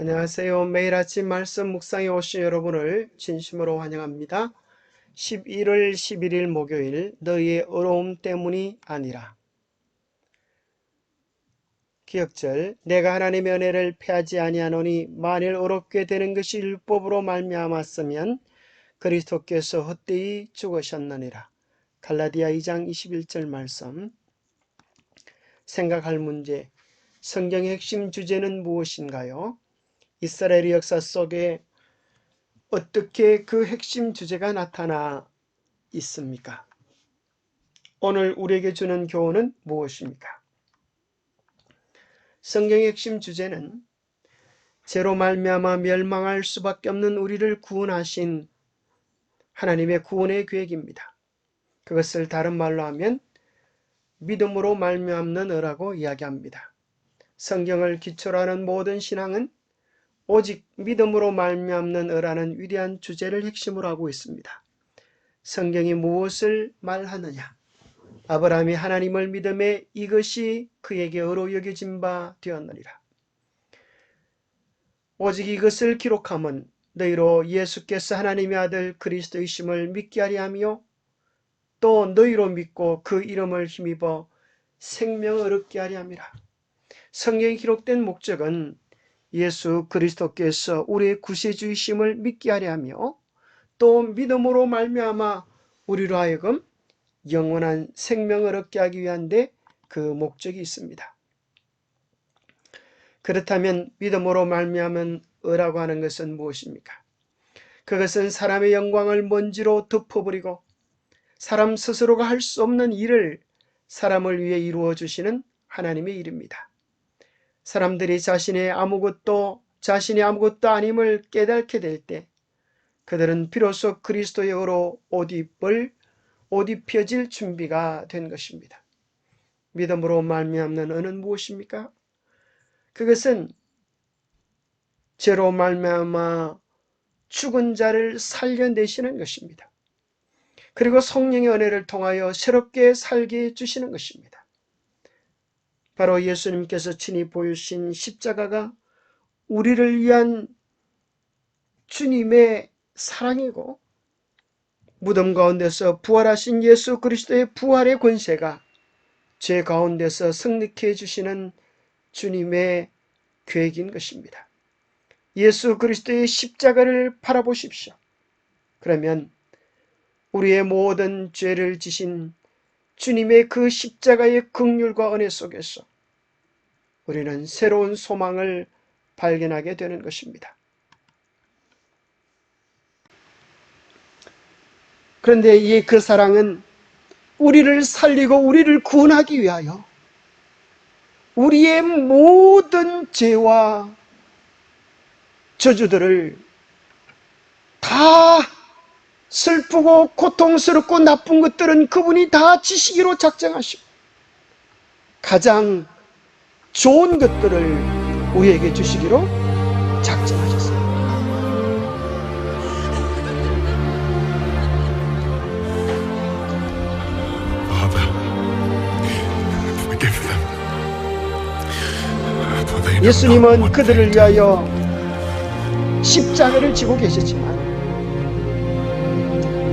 안녕하세요. 매일 아침 말씀 묵상에 오신 여러분을 진심으로 환영합니다. 11월 11일 목요일, 너희의 어려움 때문이 아니라. 기억절, 내가 하나님의 은혜를 패하지 아니하노니 만일 어렵게 되는 것이 율법으로 말미암았으면 그리스도께서 헛되이 죽으셨느니라. 갈라디아 2장 21절 말씀. 생각할 문제, 성경의 핵심 주제는 무엇인가요? 이스라엘의 역사 속에 어떻게 그 핵심 주제가 나타나 있습니까? 오늘 우리에게 주는 교훈은 무엇입니까? 성경의 핵심 주제는 죄로 말미암아 멸망할 수밖에 없는 우리를 구원하신 하나님의 구원의 계획입니다. 그것을 다른 말로 하면 믿음으로 말미암는 의라고 이야기합니다. 성경을 기초로 하는 모든 신앙은 오직 믿음으로 말미암는 의라는 위대한 주제를 핵심으로 하고 있습니다. 성경이 무엇을 말하느냐? 아브라함이 하나님을 믿음에 이것이 그에게 의로 여겨진 바 되었느니라. 오직 이것을 기록함은 너희로 예수께서 하나님의 아들 그리스도이심을 믿게 하려 하며 또 너희로 믿고 그 이름을 힘입어 생명을 얻게 하려 함이라. 성경에 기록된 목적은 예수 그리스도께서 우리의 구세주이심을 믿게 하려 하며 또 믿음으로 말미암아 우리로 하여금 영원한 생명을 얻게 하기 위한데 그 목적이 있습니다. 그렇다면 믿음으로 말미암은 의라고 하는 것은 무엇입니까? 그것은 사람의 영광을 먼지로 덮어버리고 사람 스스로가 할 수 없는 일을 사람을 위해 이루어 주시는 하나님의 일입니다. 사람들이 자신이 아무것도 아님을 깨닫게 될 때 그들은 비로소 그리스도의 의로 옷 입혀질 준비가 된 것입니다. 믿음으로 말미암는 의는 무엇입니까? 그것은 죄로 말미암아 죽은 자를 살려내시는 것입니다. 그리고 성령의 은혜를 통하여 새롭게 살게 해주시는 것입니다. 바로 예수님께서 친히 보여주신 십자가가 우리를 위한 주님의 사랑이고 무덤 가운데서 부활하신 예수 그리스도의 부활의 권세가 죄 가운데서 승리케 해주시는 주님의 계획인 것입니다. 예수 그리스도의 십자가를 바라보십시오. 그러면 우리의 모든 죄를 지신 주님의 그 십자가의 긍휼과 은혜 속에서 우리는 새로운 소망을 발견하게 되는 것입니다. 그런데 그 사랑은 우리를 살리고 우리를 구원하기 위하여 우리의 모든 죄와 저주들을 다 슬프고 고통스럽고 나쁜 것들은 그분이 다 지시기로 작정하시고 가장 좋은 것들을 우리에게 주시기로 작정하셨습니다. 예수님은 그들을 위하여 십자가를 지고 계시지만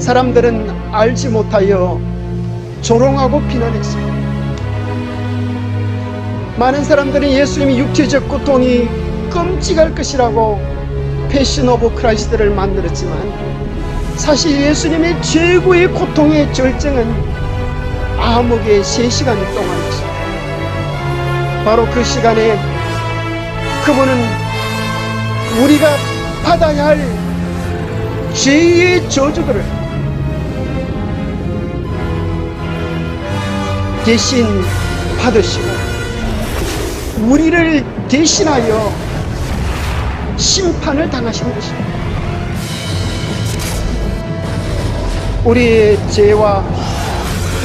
사람들은 알지 못하여 조롱하고 비난했습니다. 많은 사람들은 예수님이 육체적 고통이 끔찍할 것이라고 패션 오브 크라이스트를 만들었지만 사실 예수님의 최고의 고통의 절정은 암흑의 3시간 동안이었습니다. 바로 그 시간에 그분은 우리가 받아야 할 죄의 저주들을 대신 받으시고 우리를 대신하여 심판을 당하신 것입니다. 우리의 죄와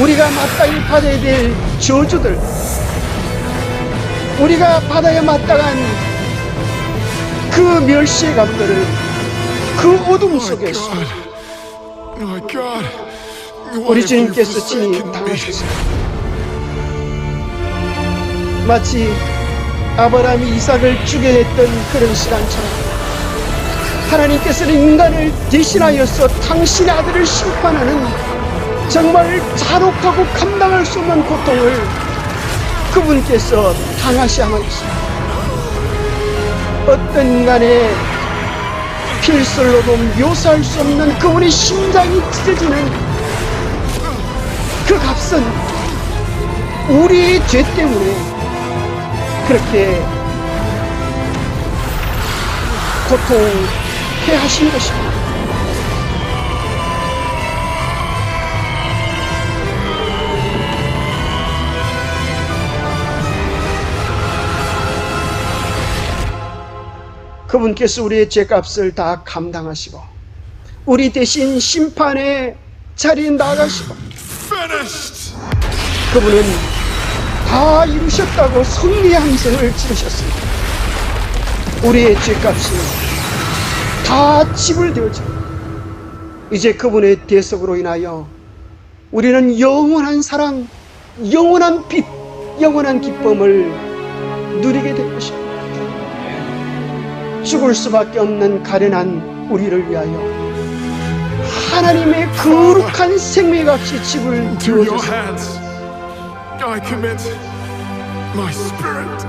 우리가 마땅히 받아야 될 저주들, 우리가 받아야 마땅한 그 멸시의 감들을 그 어둠 속에서 우리 주님께서 친히 당하셨습니다. 마치 아브라함이 이삭을 죽여냈던 그런 시간처럼 하나님께서는 인간을 대신하여서 당신의 아들을 심판하는 정말 잔혹하고 감당할 수 없는 고통을 그분께서 당하셔야만 했습니다. 어떤 인간의 필설로도 묘사할 수 없는 그분의 심장이 찢어지는 그 값은 우리의 죄 때문에 그렇게 고통해 하신 것입니다. 그분께서 우리의 죄값을 다 감당하시고 우리 대신 심판의 자리에 나가시고 그분은 다 이루셨다고 승리의 함성을 지르셨습니다. 우리의 죄값이 다 지불되어져 이제 그분의 대속으로 인하여 우리는 영원한 사랑, 영원한 빛, 영원한 기쁨을 누리게 될 것입니다. 죽을 수밖에 없는 가련한 우리를 위하여 하나님의 거룩한 생명의 값이 지불되어졌습니다. I commit my spirit.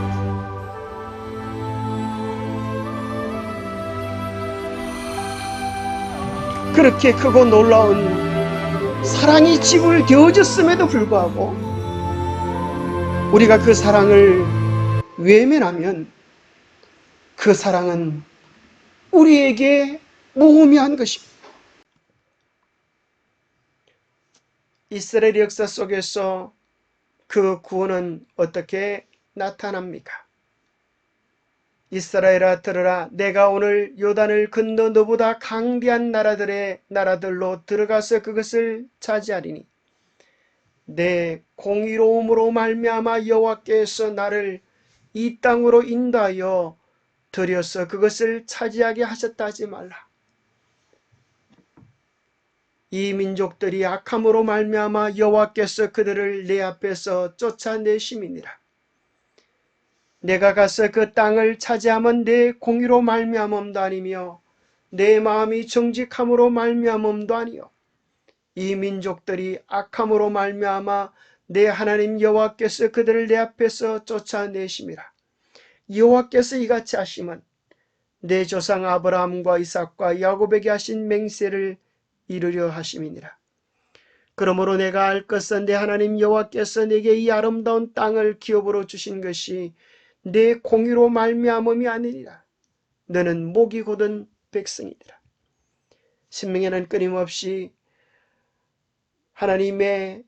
그렇게 크고 놀라운 사랑이 지불되어졌음에도 불구하고 우리가 그 사랑을 외면하면 그 사랑은 우리에게 무의미한 것입니다. 이스라엘 역사 속에서 그 구원은 어떻게 나타납니까? 이스라엘아 들으라, 내가 오늘 요단을 건너 너보다 강대한 나라들로 들어가서 그것을 차지하리니 내 공의로움으로 말미암아 여호와께서 나를 이 땅으로 인도하여 들여서 그것을 차지하게 하셨다 하지 말라. 이 민족들이 악함으로 말미암아 여호와께서 그들을 내 앞에서 쫓아내심이니라. 내가 가서 그 땅을 차지하면 내 공의로 말미암음도 아니며 내 마음이 정직함으로 말미암음도 아니요 이 민족들이 악함으로 말미암아 내 하나님 여호와께서 그들을 내 앞에서 쫓아내심이라. 여호와께서 이같이 하심은 내 조상 아브라함과 이삭과 야곱에게 하신 맹세를 이루려 하심이니라. 그러므로 내가 알 것은 내 하나님 여호와께서 내게 이 아름다운 땅을 기업으로 주신 것이 내 공의로 말미암음이 아니니라. 너는 목이 곧은 백성이니라. 신명에는 끊임없이 하나님의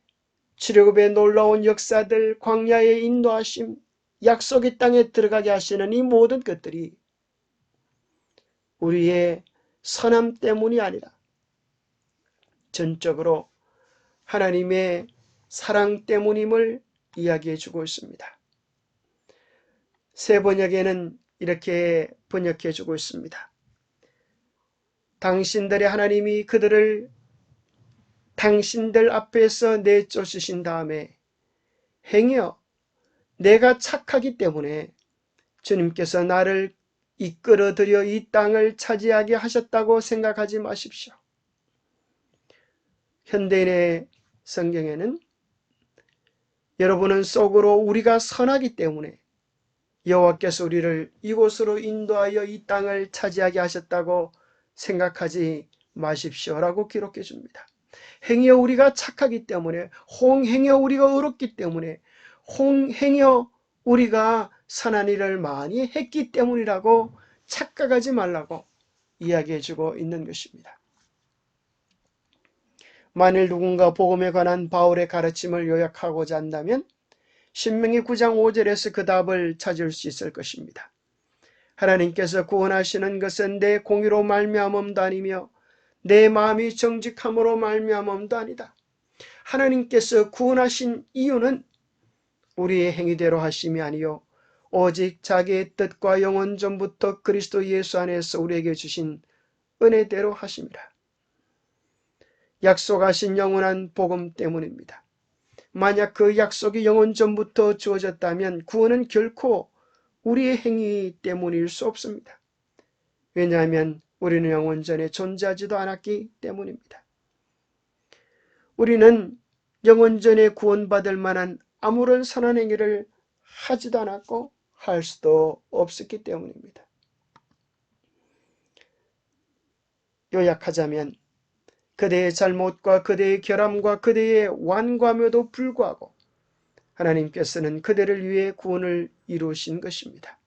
출애굽의 놀라운 역사들, 광야의 인도하심, 약속의 땅에 들어가게 하시는 이 모든 것들이 우리의 선함 때문이 아니라 전적으로 하나님의 사랑 때문임을 이야기해 주고 있습니다. 새 번역에는 이렇게 번역해 주고 있습니다. 당신들의 하나님이 그들을 당신들 앞에서 내쫓으신 다음에 행여 내가 착하기 때문에 주님께서 나를 이끌어들여 이 땅을 차지하게 하셨다고 생각하지 마십시오. 현대인의 성경에는 여러분은 속으로 우리가 선하기 때문에 여호와께서 우리를 이곳으로 인도하여 이 땅을 차지하게 하셨다고 생각하지 마십시오라고 기록해 줍니다. 행여 우리가 착하기 때문에, 행여 우리가 의롭기 때문에, 행여 우리가 선한 일을 많이 했기 때문이라고 착각하지 말라고 이야기해 주고 있는 것입니다. 만일 누군가 복음에 관한 바울의 가르침을 요약하고자 한다면 신명기 9장 5절에서 그 답을 찾을 수 있을 것입니다. 하나님께서 구원하시는 것은 내 공의로 말미암음도 아니며 내 마음이 정직함으로 말미암음도 아니다. 하나님께서 구원하신 이유는 우리의 행위대로 하심이 아니요 오직 자기의 뜻과 영원 전부터 그리스도 예수 안에서 우리에게 주신 은혜대로 하심이라. 약속하신 영원한 복음 때문입니다. 만약 그 약속이 영원 전부터 주어졌다면 구원은 결코 우리의 행위 때문일 수 없습니다. 왜냐하면 우리는 영원 전에 존재하지도 않았기 때문입니다. 우리는 영원 전에 구원받을 만한 아무런 선한 행위를 하지도 않았고 할 수도 없었기 때문입니다. 요약하자면 그대의 잘못과 그대의 결함과 그대의 완고함에도 불구하고 하나님께서는 그대를 위해 구원을 이루신 것입니다.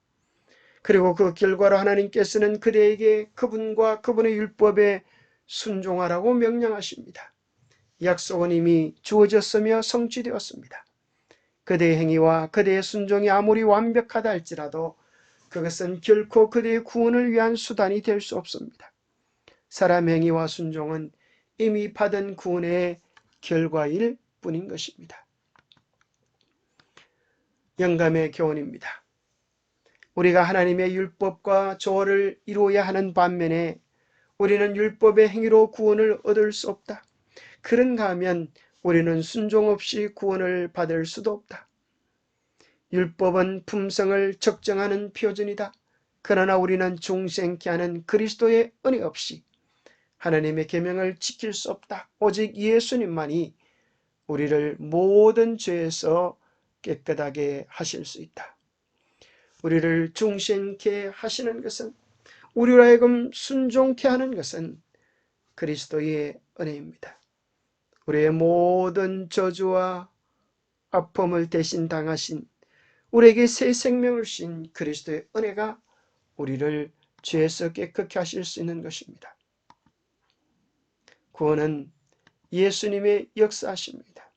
그리고 그 결과로 하나님께서는 그대에게 그분과 그분의 율법에 순종하라고 명령하십니다. 약속은 이미 주어졌으며 성취되었습니다. 그대의 행위와 그대의 순종이 아무리 완벽하다 할지라도 그것은 결코 그대의 구원을 위한 수단이 될 수 없습니다. 사람의 행위와 순종은 이미 받은 구원의 결과일 뿐인 것입니다. 영감의 교훈입니다. 우리가 하나님의 율법과 조언을 이루어야 하는 반면에 우리는 율법의 행위로 구원을 얻을 수 없다. 그런가 하면 우리는 순종 없이 구원을 받을 수도 없다. 율법은 품성을 측정하는 표준이다. 그러나 우리는 중생케 하는 그리스도의 은혜 없이 하나님의 계명을 지킬 수 없다. 오직 예수님만이 우리를 모든 죄에서 깨끗하게 하실 수 있다. 우리를 중생케 하시는 것은, 우리로 하여금 순종케 하는 것은 그리스도의 은혜입니다. 우리의 모든 저주와 아픔을 대신 당하신, 우리에게 새 생명을 주신 그리스도의 은혜가 우리를 죄에서 깨끗게 하실 수 있는 것입니다. 구원은 예수님의 역사하십니다.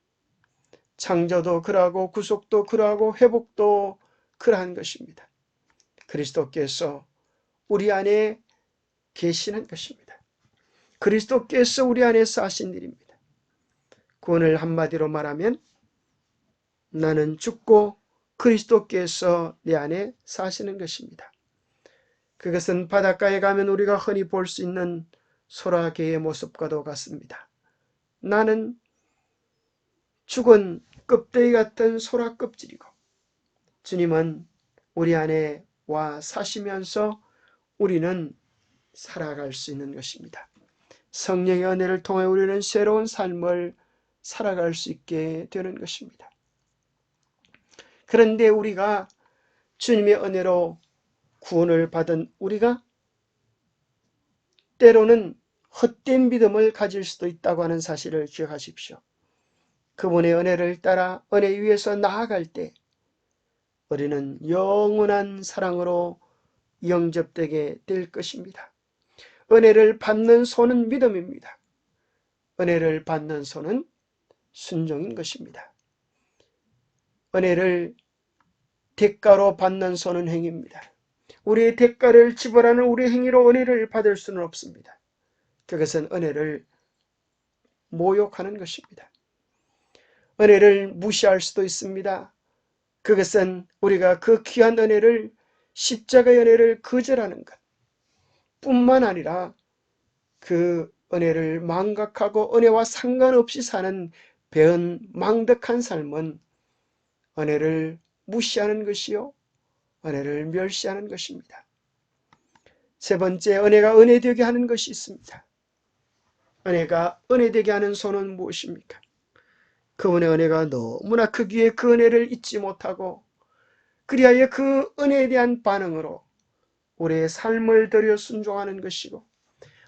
창조도 그러하고 구속도 그러하고 회복도 그러한 것입니다. 그리스도께서 우리 안에 계시는 것입니다. 그리스도께서 우리 안에서 하신 일입니다. 구원을 한마디로 말하면 나는 죽고 그리스도께서 내 안에 사시는 것입니다. 그것은 바닷가에 가면 우리가 흔히 볼 수 있는 소라게의 모습과도 같습니다. 나는 죽은 껍데기 같은 소라 껍질이고 주님은 우리 안에 와 사시면서 우리는 살아갈 수 있는 것입니다. 성령의 은혜를 통해 우리는 새로운 삶을 살아갈 수 있게 되는 것입니다. 그런데 우리가 주님의 은혜로 구원을 받은 우리가 때로는 헛된 믿음을 가질 수도 있다고 하는 사실을 기억하십시오. 그분의 은혜를 따라 은혜 위에서 나아갈 때 우리는 영원한 사랑으로 영접되게 될 것입니다. 은혜를 받는 손은 믿음입니다. 은혜를 받는 손은 순종인 것입니다. 은혜를 대가로 받는 손은 행위입니다. 우리의 대가를 지불하는 우리의 행위로 은혜를 받을 수는 없습니다. 그것은 은혜를 모욕하는 것입니다. 은혜를 무시할 수도 있습니다. 그것은 우리가 그 귀한 은혜를, 십자가의 은혜를 거절하는 것 뿐만 아니라 그 은혜를 망각하고 은혜와 상관없이 사는 배은망덕한 삶은 은혜를 무시하는 것이요, 은혜를 멸시하는 것입니다. 세 번째, 은혜가 은혜되게 하는 것이 있습니다. 은혜가 은혜되게 하는 손은 무엇입니까? 그분의 은혜가 너무나 크기에 그 은혜를 잊지 못하고 그리하여 그 은혜에 대한 반응으로 우리의 삶을 들여 순종하는 것이고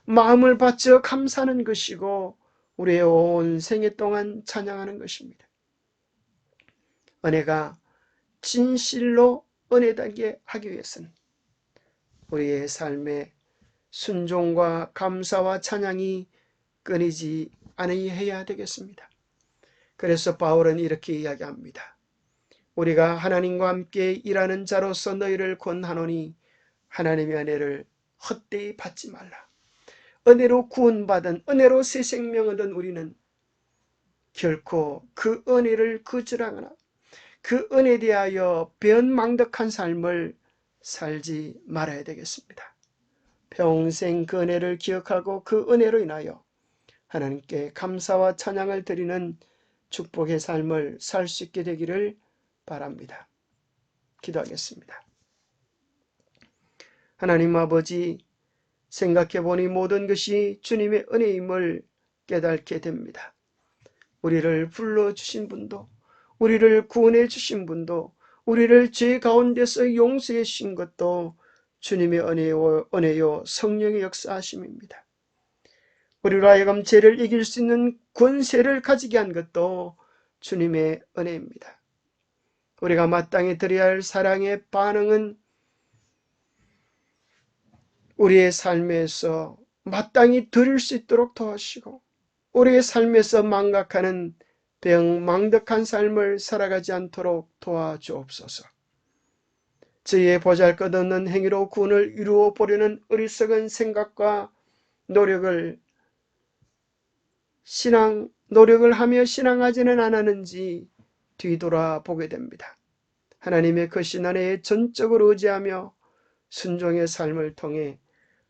마음을 바쳐 감사하는 것이고 우리의 온 생애 동안 찬양하는 것입니다. 은혜가 진실로 은혜되게 하기 위해서는 우리의 삶에 순종과 감사와 찬양이 끊이지 않아야 되겠습니다. 그래서 바울은 이렇게 이야기합니다. 우리가 하나님과 함께 일하는 자로서 너희를 권하노니 하나님의 은혜를 헛되이 받지 말라. 은혜로 구원받은, 은혜로 새 생명 얻은 우리는 결코 그 은혜를 거절하거나 그 은혜에 대하여 배은망덕한 삶을 살지 말아야 되겠습니다. 평생 그 은혜를 기억하고 그 은혜로 인하여 하나님께 감사와 찬양을 드리는 축복의 삶을 살 수 있게 되기를 바랍니다. 기도하겠습니다. 하나님 아버지, 생각해보니 모든 것이 주님의 은혜임을 깨닫게 됩니다. 우리를 불러주신 분도, 우리를 구원해 주신 분도, 우리를 죄 가운데서 용서해 주신 것도 주님의 은혜요 성령의 역사하심입니다. 우리로 하여금 죄를 이길 수 있는 권세를 가지게 한 것도 주님의 은혜입니다. 우리가 마땅히 드려야 할 사랑의 반응은 우리의 삶에서 마땅히 드릴 수 있도록 도와주시고, 우리의 삶에서 망각하는 병망덕한 삶을 살아가지 않도록 도와주옵소서. 저희의 보잘것없는 행위로 구원을 이루어 보려는 어리석은 생각과 노력을 하며 신앙하지는 않았는지 뒤돌아보게 됩니다. 하나님의 크신 은혜에 전적으로 의지하며 순종의 삶을 통해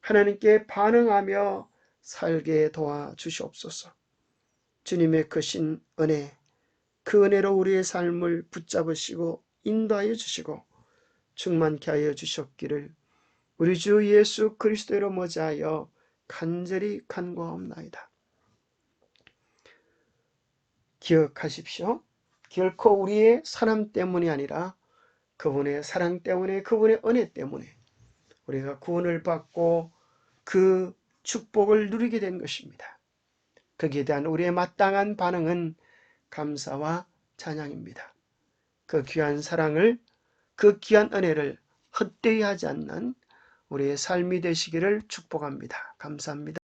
하나님께 반응하며 살게 도와주시옵소서. 주님의 크신 은혜, 그 은혜로 우리의 삶을 붙잡으시고 인도하여 주시고 충만케 하여 주셨기를 우리 주 예수 그리스도로 모자하여 간절히 간구하옵나이다. 기억하십시오. 결코 우리의 사람 때문이 아니라 그분의 사랑 때문에, 그분의 은혜 때문에 우리가 구원을 받고 그 축복을 누리게 된 것입니다. 거기에 대한 우리의 마땅한 반응은 감사와 찬양입니다. 그 귀한 사랑을, 그 귀한 은혜를 헛되이 하지 않는 우리의 삶이 되시기를 축복합니다. 감사합니다.